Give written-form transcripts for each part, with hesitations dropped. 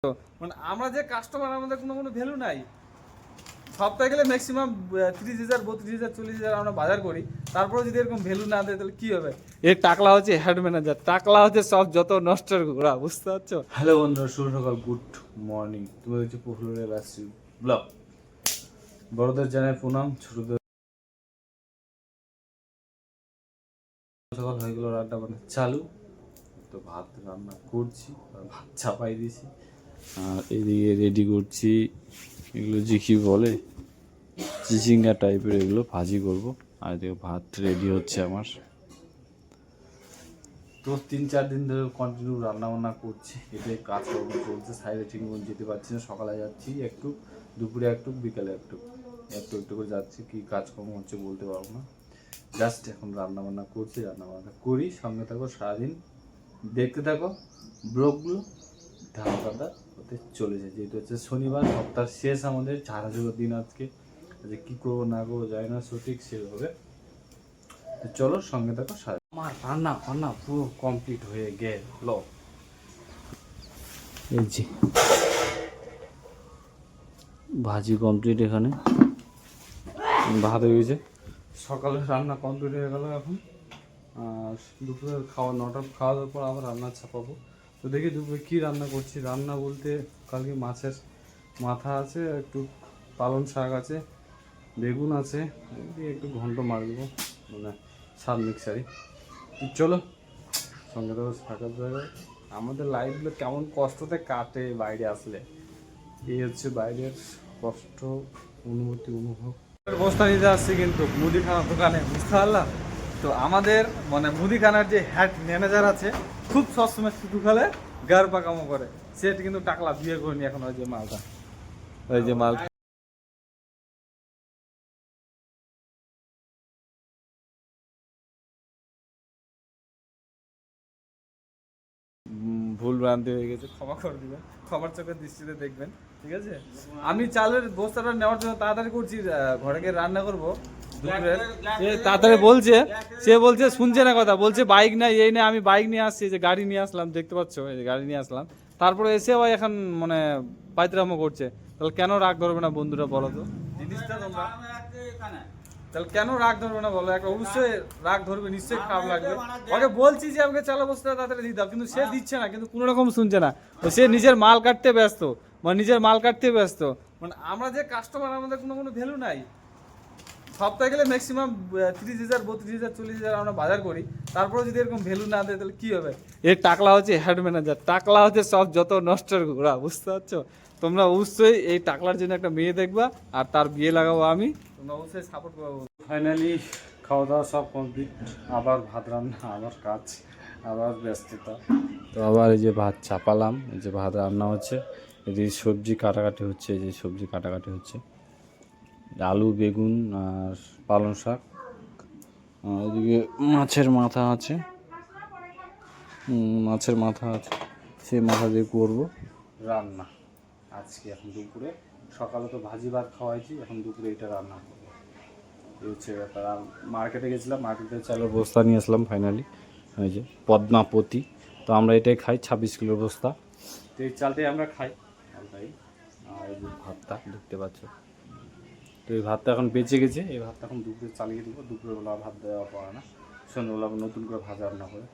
মানে আমরা যে কাস্টমার আমাদের কোনো ভ্যালু নাই। সপ্তাহে গেলে ম্যাক্সিমাম 30,000 32,000 40,000 আমরা বাজার করি, তারপরে যদি এরকম ভ্যালু না দেয় তাহলে কি হবে? এই টাকলা হচ্ছে হেড ম্যানেজার, টাকলা হচ্ছে সব যত নষ্টের ঘোড়া, বুঝতে পারছো? হ্যালো বন্ধুরা, শুভ সকাল, গুড মর্নিং। তুমি হচ্ছে প্রফুল্লের আসছি ব্লগ। বড়দের জানাই প্রণাম, ছোটদের সকাল হয়ে গেল, রান্না বান্না চালু। তো ভাত রান্না করছি, ভাত চাপাই দিয়েছি, আর এদিকে রেডি করছি এগুলো যে কি বলে চিচিঙ্গা টাইপের, এগুলো ভাজি করব। আর এদিকে ভাত রেডি হচ্ছে আমার। তো 3-4 দিন ধরে কন্টিনিউ রান্না বান্না করছি, এতে কাজকর্ম চলছে, সাইডে ঠিক মতো যেতে পারছি না। সকালে যাচ্ছি একটু, দুপুরে একটু, বিকালে একটু একটু একটু করে যাচ্ছি। কী কাজকর্ম হচ্ছে বলতে পারবো না, জাস্ট এখন রান্না বান্না করছি। রান্না বান্না করি, সঙ্গে থাকো, সারাদিন দেখতে থাকো ব্লগগুলো। ধান কাদা হতে চলে যায়, যেহেতু হচ্ছে শনিবার, সপ্তাহ শেষ, আমাদের ঝাড়াঝুড়োর দিন আজকে। যে কী করবো না করবো যায় না সঠিক সেভাবে। তো চলো সঙ্গে থাকো। আমার রান্না বান্না পুরো কমপ্লিট হয়ে গেল। এই যে ভাজি কমপ্লিট, এখানে ভাত হয়ে গেছে, সকালের রান্না কমপ্লিট হয়ে গেল। এখন আর দুপুরে খাওয়া 9টা খাওয়া দাওয়ার পর আবার রান্না চাপাবো। তো দেখি দুপুরে কী রান্না করছি। রান্না বলতে কালকে মাছের মাথা আছে, একটু পালং শাক আছে, বেগুন আছে, দিয়ে একটু ঘন্ট মার দেবো, মানে স্বাদ মিক্সারি। চলো সঙ্গে তো থাকা যাবে। আমাদের লাইফগুলো কেমন কষ্টতে কাটে বাইরে আসলে, এই হচ্ছে বাইরের কষ্ট অনুভব। বস্তা নিতে আসছি কিন্তু মুদিখানার দোকানে, বুঝতে পারলাম তো। আমাদের মানে মুদিখানার যে হেড ম্যানেজার আছে, খুব সবসময় শুধু খালে গার পাকামো করে। সেটা কিন্তু টাকলা বিয়ে করিনি এখন। ওই যে মালটা, ওই যে মাল ভুল ভ্রান্তি হয়ে গেছে, ক্ষমা করে দিবেন, ক্ষমার চোখের দৃষ্টিতে দেখবেন, ঠিক আছে? আমি চালের বস্তাটা নেওয়ার জন্য তাড়াতাড়ি করছি, ঘরে গিয়ে রান্না করবো দুপুরে। সে তাড়াতাড়ি বলছে, সে বলছে শুনছে না কথা, বলছে বাইক নাই, এই না। আমি বাইক নিয়ে আসছি, যে গাড়ি নিয়ে আসলাম, দেখতে পাচ্ছ এই যে গাড়ি নিয়ে আসলাম। তারপরে এসে ভাই এখন মানে পাইতরামো করছে। তাহলে কেন রাগ ধরবে না বন্ধুরা, বলো তো জিনিসটা তোমরা? তাহলে কেন রাগ ধরবে না বলো? একটা অবশ্যই রাগ ধরবে, নিশ্চয়ই খারাপ লাগবে। ওকে বলছি যে আমাকে চালো বস্তা তাড়াতাড়ি দিয়ে দাও, কিন্তু সে দিচ্ছে না, কিন্তু কোনো রকম শুনছে না। সে নিজের মাল কাটতে ব্যস্ত, মানে নিজের মাল কাটতে ব্যস্ত। মানে আমরা যে কাস্টমার, আমাদের কোনো ভ্যালু নাই। সপ্তাহে গেলে ম্যাক্সিমাম 30,000 32,000 40,000 আমরা বাজার করি, তারপরে যদি এরকম ভ্যালু না দেয় তাহলে কি হবে? এই টাকলা হচ্ছে হেড ম্যানেজার, টাকলা হচ্ছে সব যত নষ্টের ঘোড়া, বুঝতে পারছো? তোমরা অবশ্যই এই টাকলার জন্য একটা মেয়ে দেখবা, আর তার বিয়ে লাগাবো আমি, তোমরা অবশ্যই সাপোর্ট করবো। ফাইনালি খাওয়া দাওয়া সব কমপ্লিট, আবার ভাত রান্না, আবার কাজ, আবার ব্যস্ততা। তো আবার এই যে ভাত চাপালাম, এই যে ভাত রান্না হচ্ছে, এদিকে সবজি কাটাকাটি হচ্ছে, এই যে সবজি কাটাকাটি হচ্ছে, আলু, বেগুন আর পালং শাক। ওদিকে মাছের মাথা আছে, মাছের মাথা আছে, সেই মাথা দিয়ে করবো রান্না আজকে। এখন দুপুরে, সকালে তো ভাজি ভাত খাওয়াইছি, এখন দুপুরে এটা রান্না করবো, এই হচ্ছে ব্যাপার। আর মার্কেটে গেছিলাম, মার্কেটে চালের বস্তা নিয়ে আসলাম ফাইনালি, ওই যে পদ্মাপতি। তো আমরা এটাই খাই, 26 কিলোর বস্তা। তো এই চালটাই আমরা খাই আমরাই। আর এই যে ভাতটা দেখতে পাচ্ছ, তো এই ভাতটা এখন বেঁচে গেছে, এই ভাতটা এখন দুপুরে চালিয়ে দেবো। দুপুরবেলা ভাত দেওয়া পড়ে না, সন্ধ্যাবেলা নতুন করে ভাত রান্না করে।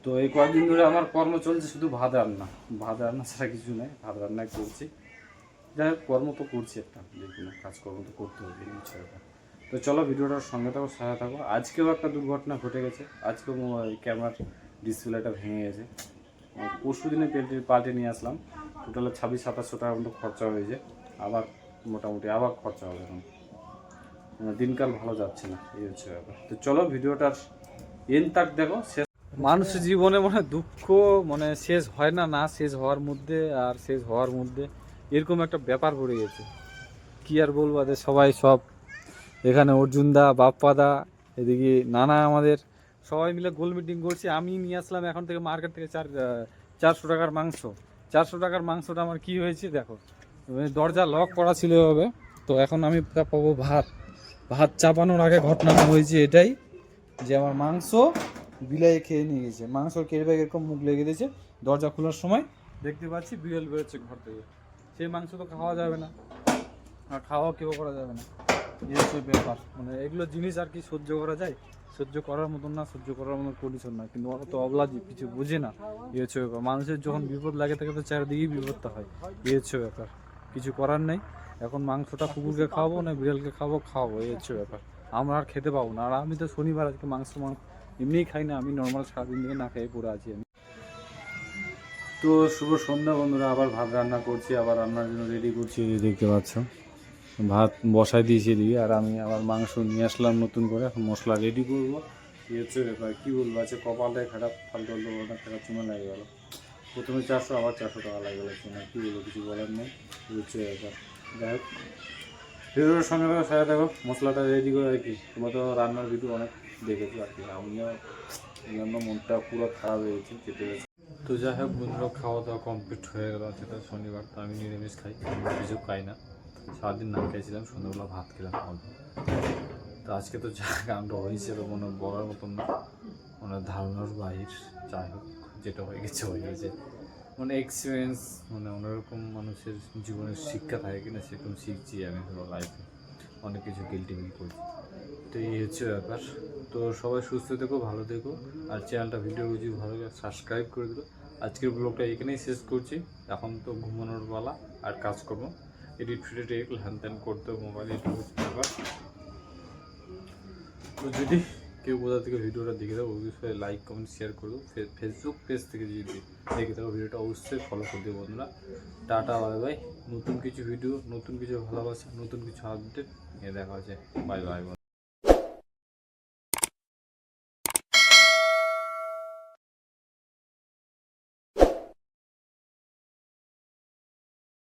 তো এই কয়েকদিন ধরে আমার কর্ম চলছে শুধু ভাত রান্না, ভাত রান্না ছাড়া কিছু নেই, ভাত রান্নাই করছি। যাই হোক, কর্ম তো করছি, একটা যে কোনো কাজকর্ম তো করতে হবে, ইচ্ছা। তো চলো ভিডিওটার সঙ্গে থাকো, সাথে থাকো। আজকেও একটা দুর্ঘটনা ঘটে গেছে, আজকেও ক্যামেরার ডিসপ্লেটা ভেঙে গেছে। পরশু দিনে পাল্টে নিয়ে আসলাম, টোটালে 26-2700 টাকার মতো খরচা হয়েছে। আবার মোটামুটি আবার খরচা হবে এখন, দিনকাল ভালো যাচ্ছে না, এই হচ্ছে ব্যাপার। তো চলো ভিডিওটার এন্ড তাক দেখো। মানুষের জীবনে মনে দুঃখ মানে শেষ হয় না, না শেষ হওয়ার মধ্যে আর শেষ হওয়ার মধ্যে এরকম একটা ব্যাপার পড়ে গেছে। কি আর বলবো, সবাই সব এখানে অর্জুনদা, বাপ্পাদা, এদিকে নানা, আমাদের সবাই মিলে গোল মিটিং করছি। আমি নিয়ে আসলাম এখন থেকে মার্কেট থেকে 400 টাকার মাংস। 400 টাকার মাংসটা আমার কি হয়েছে দেখো, দরজা লক করা ছিল এভাবে। তো এখন আমি পাবো ভাত। ভাত চাপানোর আগে ঘটনাটা হয়েছে এটাই, যে আমার মাংস বিলাই খেয়ে নিয়ে গেছে। মাংসর কেড়ে এরকম মুখ লেগে দিয়েছে দরজা খোলার সময়, দেখতে পাচ্ছি বিড়াল বেরোচ্ছে ঘর থেকে, সেই মাংস তো খাওয়া যাবে না, আর খাওয়া কেউ করা যাবে না। এই হচ্ছে ব্যাপার, মানে এগুলো জিনিস আর কি সহ্য করা যায়? সহ্য করার মতন না, সহ্য করার মতন কন্ডিশন না, কিন্তু ওরা তো অবলাজি, কিছু বুঝে না। এই হচ্ছে ব্যাপার, মানুষের যখন বিপদ লাগে থাকে তো চারিদিকেই বিপদটা হয়। এই হচ্ছে ব্যাপার, কিছু করার নেই। এখন মাংসটা কুকুরকে খাওয়াবো না বিড়ালকে খাওয়াবো, এই হচ্ছে ব্যাপার। আমরা আর খেতে পাবো না, আর আমি তো শনিবার আজকে মাংস এমনিই খাই না, আমি নর্মাল সারাদিন থেকে না খেয়ে পড়ে আছি আমি। তো শুভ সন্ধ্যা বন্ধুরা, আবার ভাত রান্না করছি, আবার রান্নার জন্য রেডি করছি। এই দেখতে পাচ্ছ ভাত বসাই দিয়েছি এদিকে, আর আমি আবার মাংস নিয়ে আসলাম নতুন করে, এখন মশলা রেডি করবো। এই হচ্ছে ব্যাপার, কী বলবো, আছে কপালটাই খারাপ, ফালতু টাকা চুনা লাগে গেলো। প্রথমে 400, আবার 400 টাকা লাগে গেলো চুনা, কী বলবো, কিছু বলার নেই। এই হচ্ছে ব্যাপার। যাই হোক, ভিডিওর সঙ্গে সাথে দেখো, মশলাটা রেডি করে আর কি। তোমরা তো রান্নার ভিডিও অনেক দেখেছো আর কি, আমিও এই জন্য মনটা পুরো খারাপ হয়ে গেছে, খেতে হয়েছে। তো যাই হোক বন্ধুরা, খাওয়া দাওয়া কমপ্লিট হয়ে গেল। সেটা শনিবার, তো আমি নিরামিষ খাই, কিছু খাই না। সারাদিন না খেয়েছিলাম, সন্ধ্যাবেলা ভাত খেলাম অল্প। তো আজকে তো যা কাণ্ড হয়েছে তো মনে বলার মতন না, মানে ধারণার বাহির। যাই হোক, যেটা হয়ে গেছে হয়ে গেছে, মানে এক্সপিরিয়েন্স, মানে অন্যরকম মানুষের জীবনের শিক্ষা থাকে কিনা সেরকম শিখছি আমি ধরো লাইফে, অনেক কিছু গিল্টি ফিল করছি। তো এই হচ্ছে ব্যাপার। তো সবাই সুস্থ থেকো, ভালো থেকো, আর চ্যানেলটা ভিডিও যদি ভালো লাগে সাবস্ক্রাইব করে দিলো। আজকের ব্লগটা এখানেই শেষ করছি, এখন তো ঘুমানোর বেলা, আর কাজ করবো, এডিট ফিডিট এগুলো হ্যান ত্যান করতে হবে মোবাইলে, এটা হচ্ছে ব্যাপার। তো যদি কেউ কোথা থেকে ভিডিওটা দেখে দেবো, অবশ্যই লাইক কমেন্ট শেয়ার করে দেবো। ফেসবুক পেজ থেকে যদি দেখে থাকো ভিডিওটা, অবশ্যই ফলো করে দেবো বন্ধুরা। Tata, bye bye. নতুন কিছু ভিডিও, নতুন কিছু ভালোবাসা, নতুন কিছু আপডেট নিয়ে দেখা হচ্ছে। Bye bye.